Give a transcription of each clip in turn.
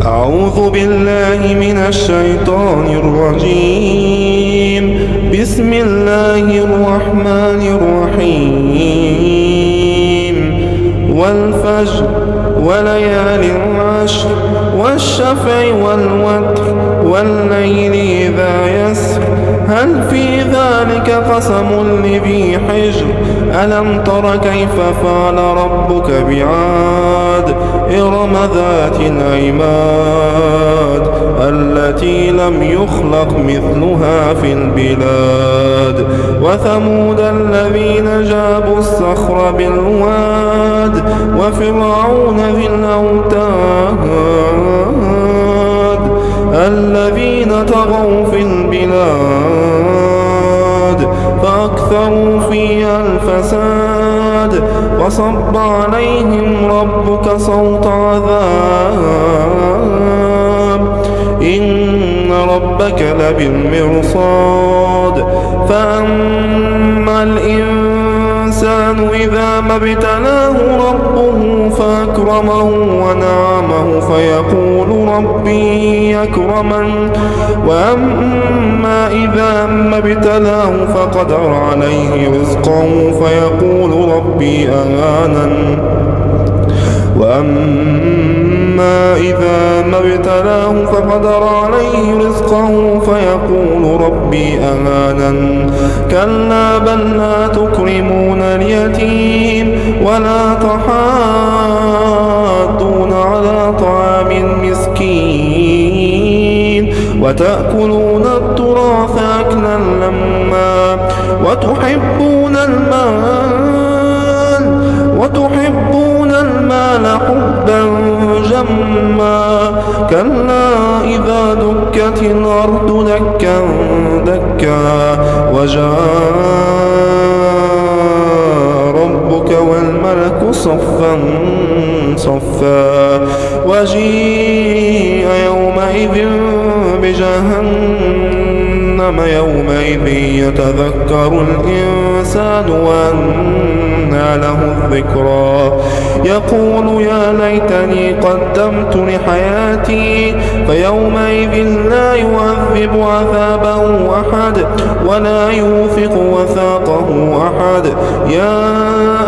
أعوذ بالله من الشيطان الرجيم. بسم الله الرحمن الرحيم. والفجر وليال عشر والشفع والوتر والليل إذا يسر هل في ذلك قسم لذي حجر ألم تر كيف فعل ربك بعاد إرم ذات العماد التي لم يخلق مثلها في البلاد وثمود الذين جابوا الصخر بالواد وفرعون ذي الأوتاد الذين طغوا في البلاد فأكثروا فيها الفساد وصب عليهم ربك صوت عذاب إن ربك لبالمرصاد فأما الإنسان إذا ما ابتلاه ربه فأكرمه ونعمه فيقول ربي أكرمن وأما إذا ما ابتلاه فقدر عليه رزقه فيقول ربي أهانن وأما إذا ما ابتلاه فقدر عليه رزقه فيقول ربي أهانن كلا بل لا تكرمون اليتيم ولا تحاضون على طعام المسكين وتأكلون التراث أكلا لما وتحبون المال حبا جما كلا إذا دكت الأرض دكا دكا وجاء ربك والملك صفا صفا وجيء يومئذ بجهنم يومئذ يتذكر الإنسان وأنى له الذكرى يقول يا ليتني قدمت لحياتي فيومئذ لا يعذب عذابه أحد ولا يوثق وثاقه أحد يا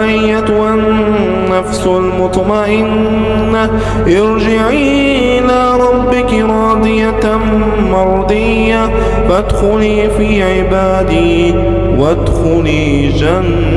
أيتها النفس المطمئنة ارجعي إلى ربك راضية مرضية فادخلي في عبادي وادخلي جنتي.